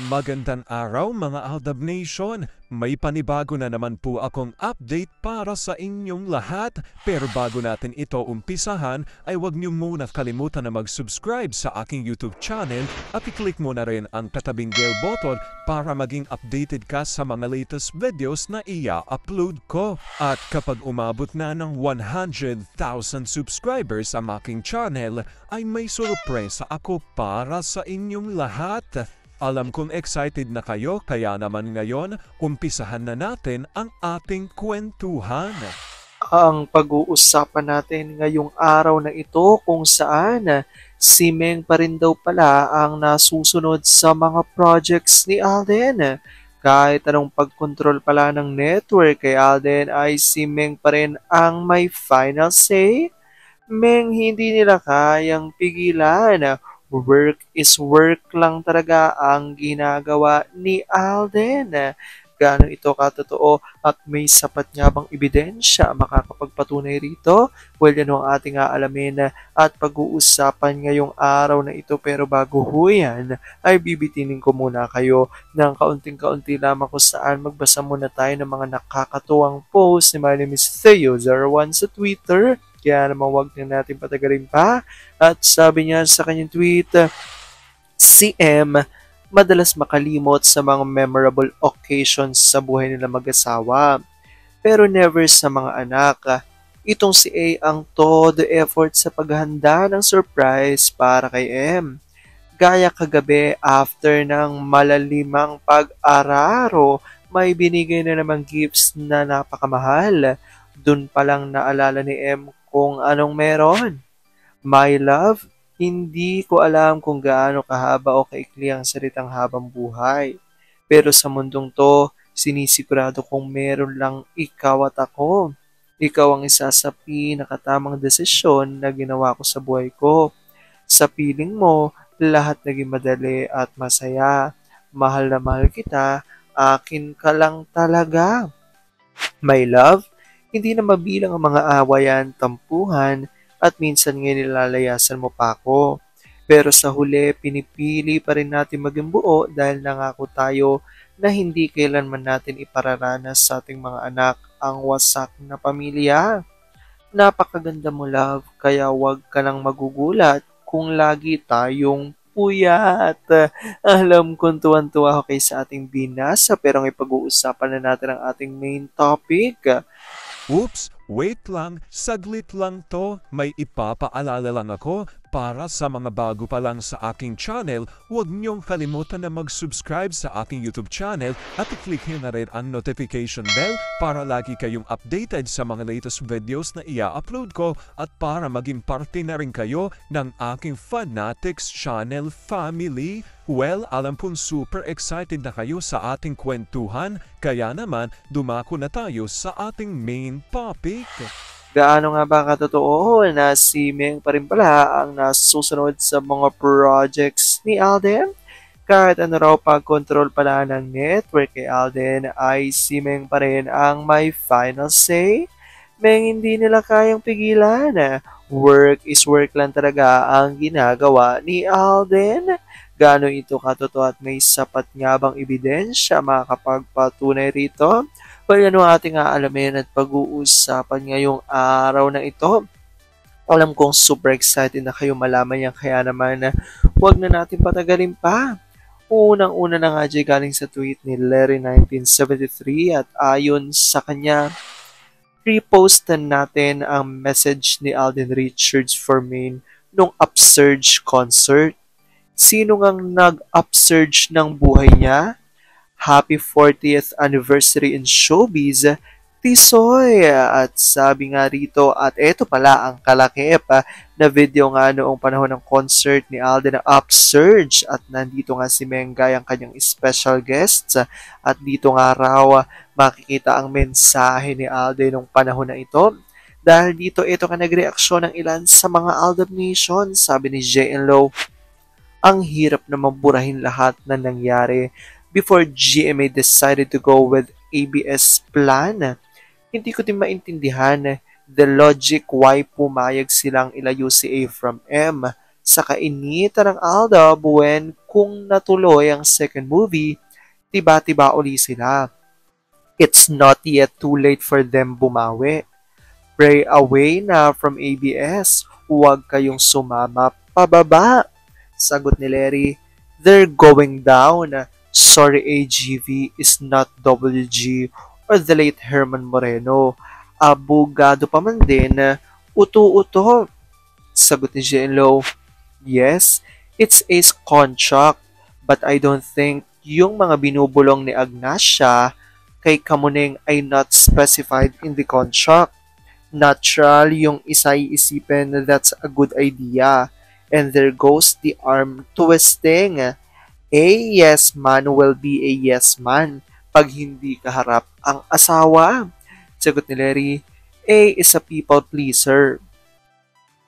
Magandang araw mga Aldab Nation! May panibago na naman po akong update para sa inyong lahat. Pero bago natin ito umpisahan ay huwag niyo muna kalimutan na mag-subscribe sa aking YouTube channel at i-click mo na rin ang katabing bell button para maging updated ka sa mga latest videos na i-upload ko. At kapag umabot na ng 100,000 subscribers ang aking channel ay may sorpresa ako para sa inyong lahat. Alam kong excited na kayo kaya naman ngayon, umpisahan na natin ang ating kwentuhan. Ang pag-uusapan natin ngayong araw na ito kung saan si Meng pa rin daw pala ang nasusunod sa mga projects ni Alden. Kahit anong pagkontrol pala ng network kay Alden ay si Meng pa rin ang may final say. Meng, hindi nila kayang pigilan. Work is work lang talaga ang ginagawa ni Alden. Gaano ito katotoo at may sapat nga bang ebidensya makakapagpatunay rito? Well, yan ang ating aalamin at pag-uusapan ngayong araw na ito. Pero bago ho yan, ay bibitinin ko muna kayo ng kaunting-kaunti lamang kung saan magbasa muna tayo ng mga nakakatuwang post ni My name is Theo01 sa Twitter. Kaya naman huwag na natin patagalin pa. At sabi niya sa kanyang tweet, si M madalas makalimot sa mga memorable occasions sa buhay nila mag-asawa. Pero never sa mga anak. Itong si A ang todo effort sa paghanda ng surprise para kay M. Gaya kagabi after ng malalimang pag-araro, may binigay na namang gifts na napakamahal. Dun palang naalala ni M kung anong meron. My love, hindi ko alam kung gaano kahaba o kaikli ang salitang habang buhay. Pero sa mundong to, sinisigurado kong meron lang ikaw at ako. Ikaw ang isa sa pinakatamang desisyon na ginawa ko sa buhay ko. Sa piling mo, lahat naging madali at masaya. Mahal na mahal kita, akin ka lang talaga. My love, hindi na mabilang ang mga awayan, tampuhan, at minsan nga nilalayasan mo pa ako. Pero sa huli, pinipili pa rin natin maging buo dahil nangako tayo na hindi kailanman natin ipararanas sa ating mga anak ang wasak na pamilya. Napakaganda mo, love, kaya wag ka nang magugulat kung lagi tayong puyat. Alam kong tuwan-tuwa ako kay sa ating binasa pero ngayon pag-uusapan na natin ang ating main topic. Oops, wait lang, saglit lang to. May ipapaalala lang ako para sa mga bago pa lang sa aking channel. Huwag niyong kalimutan na mag-subscribe sa aking YouTube channel at i-click nyo na rin ang notification bell para lagi kayong updated sa mga latest videos na i-upload ko at para maging parte na rin kayo ng aking Fanatics channel family. Well, alam kong super excited na kayo sa ating kwentuhan, kaya naman dumako na tayo sa ating main topic. Gaano nga ba katotoo na si Meng pa rin pala ang nasusunod sa mga projects ni Alden? Kahit ano raw pag-control pala ng network kay Alden ay si Meng pa rin ang may final say? Meng, hindi nila kayang pigilan. Work is work lang talaga ang ginagawa ni Alden. Gaano ito katotoo at may sapat nga bang ebidensya makakapagpatunay rito? Well, yan ang ating aalamin at pag-uusapan ngayong araw na ito. Alam kong super excited na kayo malaman yan kaya naman huwag na natin patagalin pa. Unang-una na nga dyan galing sa tweet ni Larry1973 at ayon sa kanya, repostan natin ang message ni Alden Richards for Maine nung Upsurge concert. Sino ngang nag-upsurge ng buhay niya? Happy 40th anniversary in showbiz, Tisoy! At sabi nga rito, at eto pala ang kalakip na video nga noong panahon ng concert ni Alden na Upsurge. At nandito nga si Mengay ang kanyang special guests. At dito nga raw makikita ang mensahe ni Alden noong panahon na ito. Dahil dito, ito ka nagreaksyon ng ilan sa mga Aldab Nation. Sabi ni JN Low, ang hirap na maburahin lahat na nangyari before GMA decided to go with ABS plan. Hindi ko din maintindihan the logic why pumayag silang ilayo si A from M sa kainitan ng Aldab when kung natuloy ang second movie, tiba-tiba uli sila. It's not yet too late for them bumawi. Pray away na from ABS. Huwag kayong sumama pababa. Sagot ni Larry, they're going down. Sorry AGV is not WG or the late Herman Moreno. Abogado pa man din, uto-uto. Sagot ni J-Lo, yes, it's a contract, but I don't think yung mga binubulong ni Agnacia kay Kamuning ay not specified in the contract. Natural yung isa'y isipin na that's a good idea. And there goes the arm twisting. A yes man will be a yes man pag hindi kaharap ang asawa. Sagot ni Larry, A is a people pleaser.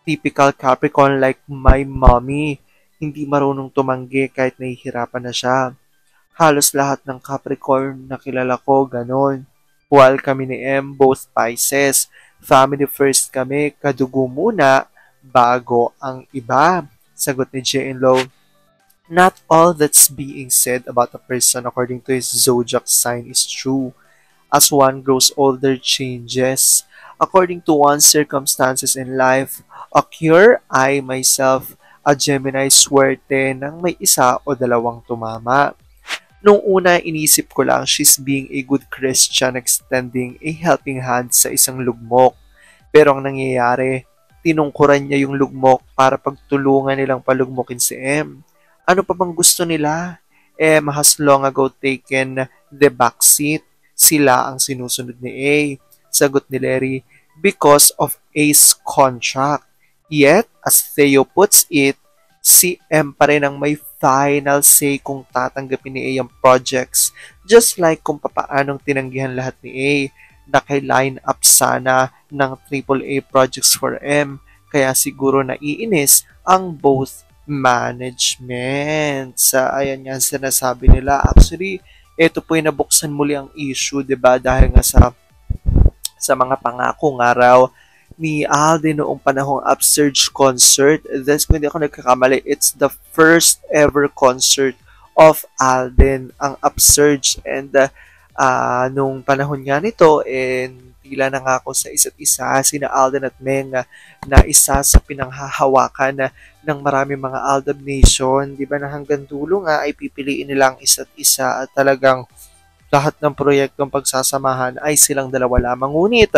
Typical Capricorn like my mommy. Hindi marunong tumanggi kahit nahihirapan na siya. Halos lahat ng Capricorn na kilala ko ganon. While kami ni M, both Pisces. Family first kami, kadugo muna, bago ang iba. Sagot ni J-Lo, not all that's being said about a person according to his zodiac sign is true. As one grows older, changes. According to one's circumstances in life, occur, I myself, a Gemini swerte nang may isa o dalawang tumama. Nung una, inisip ko lang she's being a good Christian extending a helping hand sa isang lugmok. Pero ang nangyayari, tinungkuran niya yung lugmok para pagtulungan nilang palugmokin si M. Ano pa bang gusto nila? M has long ago taken the backseat. Sila ang sinusunod ni A. Sagot ni Larry, because of A's contract. Yet, as Theo puts it, si M pa rin ang may final say kung tatanggapin ni A ang projects, just like kung papaanong tinanggihan lahat ni A. Naka-line up sana ng AAA projects for M, kaya siguro naiinis ang both management. Ayan nga sinasabi nila. Actually, ito po yung nabuksan muli ang issue, 'di ba? Dahil nga sa mga pangako nga raw ni Alden noong panahong Upsurge concert. That's kung hindi ako nagkakamali, it's the first ever concert of Alden, ang Upsurge. And nung panahon nga nito, tila nangako sa isa't isa sina Alden at Meng na isa sa pinanghahawakan ng maraming mga Aldab Nation. Di ba na hanggang dulo nga ay pipiliin nila ang isa't isa at talagang lahat ng proyektong pagsasamahan ay silang dalawa lamang. Ngunit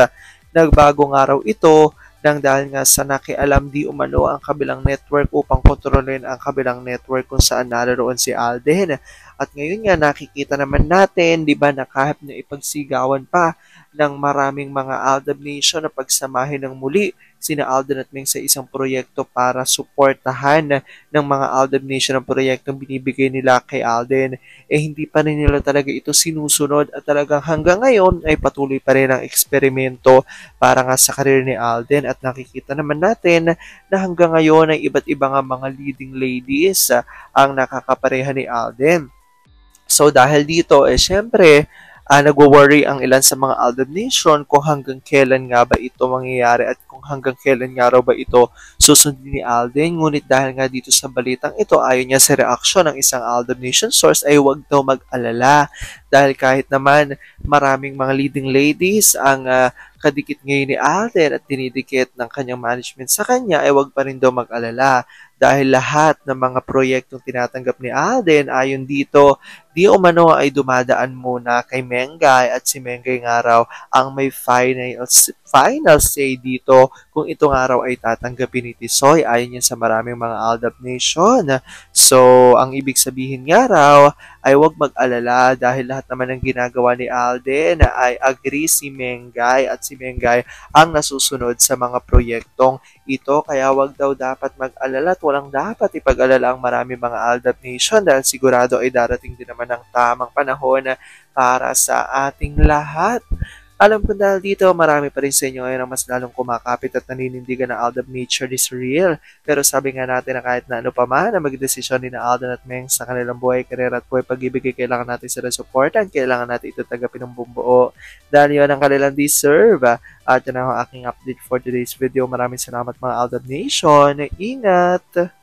nagbagong araw ito nang dahil nga sa nakialam di umano ang kabilang network upang kontrolin ang kabilang network kung saan naroon si Alden. At ngayon nga nakikita naman natin, di ba, na kahit na ipagsigawan pa ng maraming mga Aldab Nation na pagsamahin ng muli sina Alden at Meng sa isang proyekto para suportahan ng mga Aldab Nation ang proyektong binibigay nila kay Alden, hindi pa rin nila talaga ito sinusunod at talagang hanggang ngayon ay patuloy pa rin ang eksperimento para nga sa karir ni Alden. At nakikita naman natin na hanggang ngayon ay iba't ibang mga leading ladies ang nakakapareha ni Alden. So dahil dito, syempre, nagwo-worry ang ilan sa mga Aldab Nation kung hanggang kailan nga ba ito mangyayari at kung hanggang kailan nga raw ba ito susundin ni Alden. Ngunit dahil nga dito sa balitang ito, ayon niya sa reaksyon ng isang Aldab Nation source ay huwag daw mag-alala dahil kahit naman maraming mga leading ladies ang kadikit ngayon ni Alden at dinidikit ng kanyang management sa kanya ay huwag pa rin daw mag-alala dahil lahat ng mga proyektong tinatanggap ni Alden ayon dito, di umano ay dumadaan muna kay Mengay at si Mengay nga raw ang may final say dito kung ito nga raw ay tatanggapin ni Tisoy ayon yan sa maraming mga Aldab Nation. So, ang ibig sabihin nga raw ay huwag mag-alala dahil lahat naman ng ginagawa ni Alden ay agree si Mengay at si Mengay ang nasusunod sa mga proyektong ito. Kaya huwag daw dapat mag-alala at walang dapat ipag-alala ang marami mga Aldab Nation dahil sigurado ay darating din naman ang tamang panahon para sa ating lahat. Alam ko dahil dito, marami pa rin sa inyo ngayon ang mas lalong kumakapit at naninindigan na Aldab nature is real. Pero sabi nga natin na kahit na ano pa man na magdesisyon ni na Alden at Meng sa kanilang buhay, karera at buhay pag-ibig, kailangan natin sila supportan, kailangan natin ito tagapin ng bumubuo. Dahil yun ang kanilang deserve. At yun ang aking update for today's video. Maraming salamat mga Aldab Nation. Ingat!